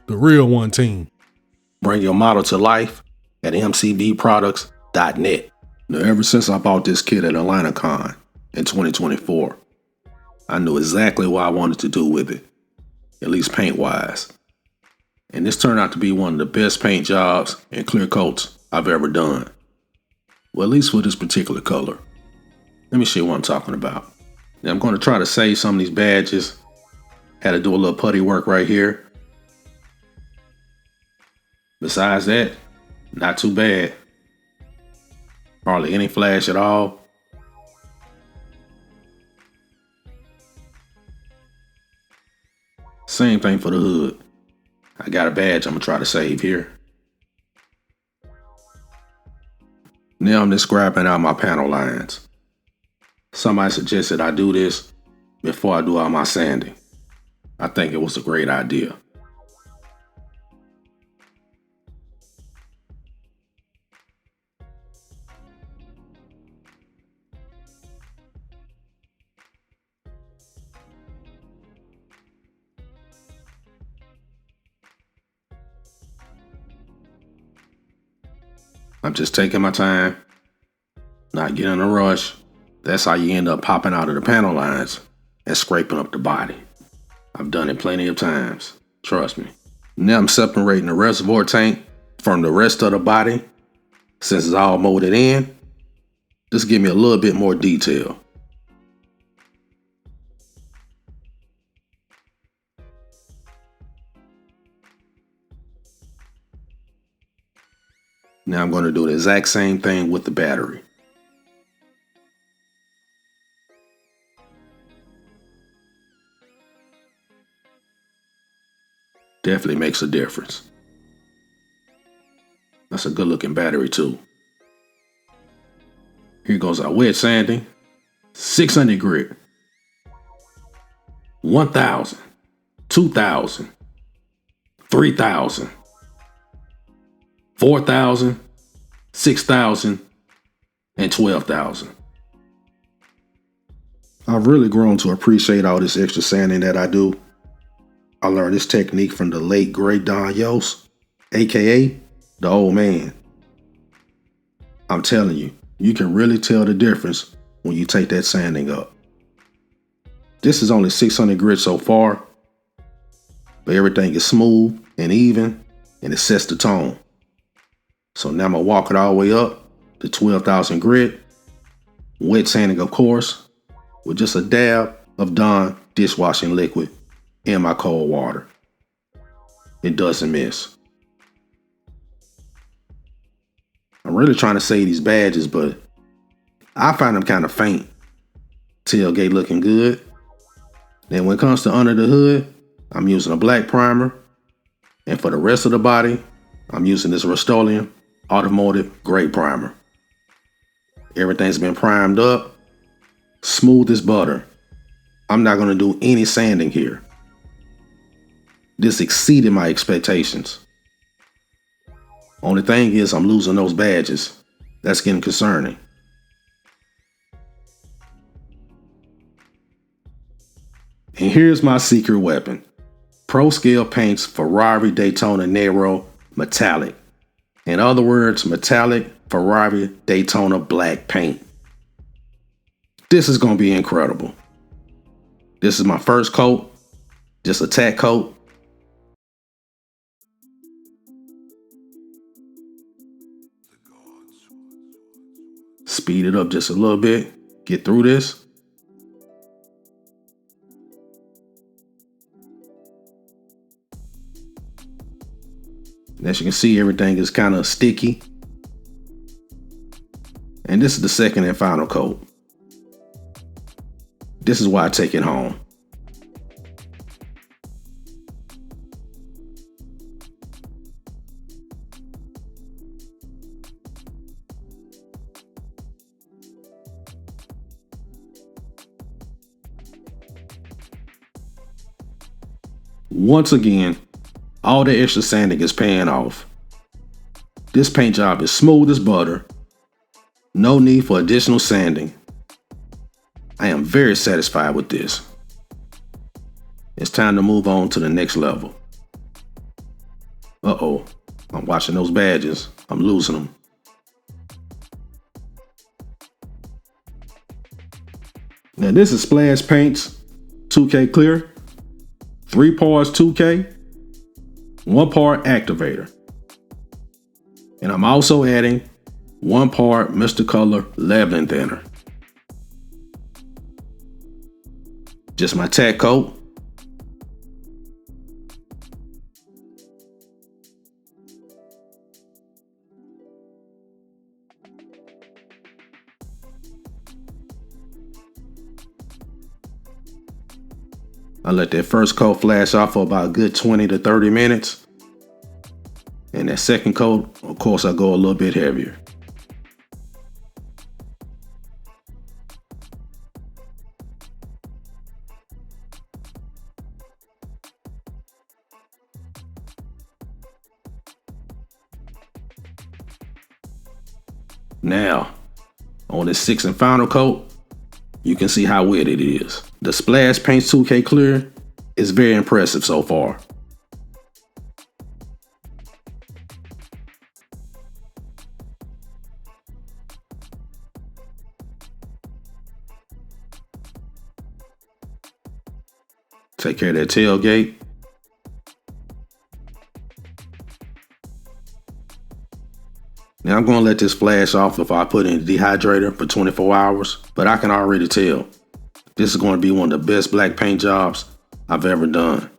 The Real One team. Bring your model to life at mcvproducts.net. Now, ever since I bought this kit at AtlantaCon in 2024, I knew exactly what I wanted to do with it, at least paint-wise. And this turned out to be one of the best paint jobs and clear coats I've ever done. Well, at least for this particular color. Let me show you what I'm talking about. Now, I'm going to try to save some of these badges. Had to do a little putty work right here. Besides that, not too bad. Hardly any flash at all. Same thing for the hood. I got a badge I'm going to try to save here. Now I'm describing out my panel lines. Somebody suggested I do this before I do all my sanding. I think it was a great idea. I'm just taking my time, not getting in a rush. That's how you end up popping out of the panel lines and scraping up the body. I've done it plenty of times, trust me. Now I'm separating the reservoir tank from the rest of the body. Since it's all molded in, just give me a little bit more detail. Now I'm going to do the exact same thing with the battery. Definitely makes a difference. That's a good looking battery too. Here goes our wet sanding. 600 grit. 1,000. 2,000. 3,000. 4,000, 6,000, and 12,000. I've really grown to appreciate all this extra sanding that I do. I learned this technique from the late great Donn Yost, aka the old man. I'm telling you, you can really tell the difference when you take that sanding up. This is only 600 grit so far, but everything is smooth and even, and it sets the tone. So now I'm going to walk it all the way up to 12,000 grit. Wet sanding, of course, with just a dab of Donn dishwashing liquid in my cold water. It doesn't miss. I'm really trying to save these badges, but I find them kind of faint. Tailgate looking good. Then when it comes to under the hood, I'm using a black primer. And for the rest of the body, I'm using this Rust-Oleum automotive gray primer. Everything's been primed up, smooth as butter. I'm not going to do any sanding here. This exceeded my expectations. Only thing is I'm losing those badges. That's getting concerning. And here's my secret weapon. ProScale paints Ferrari Daytona Nero metallic. In other words, metallic Ferrari Daytona black paint. This is going to be incredible. This is my first coat, just a tack coat. Speed it up just a little bit, get through this. As you can see, everything is kind of sticky. And this is the second and final coat. This is why I take it home. Once again, all the extra sanding is paying off. This paint job is smooth as butter. No need for additional sanding. I am very satisfied with this. It's time to move on to the next level. Uh-oh, I'm watching those badges. I'm losing them. Now this is Splash Paints 2K Clear. 3 parts 2K, 1 part activator. And I'm also adding 1 part Mr. Color leveling thinner. Just my tack coat. I let that first coat flash off for about a good 20 to 30 minutes. And that second coat, of course, I go a little bit heavier. Now, on this 6th and final coat, you can see how wet it is. The Splash Paints 2K Clear is very impressive so far. Take care of that tailgate. Now I'm going to let this flash off if I put it in the dehydrator for 24 hours, but I can already tell this is going to be one of the best black paint jobs I've ever done.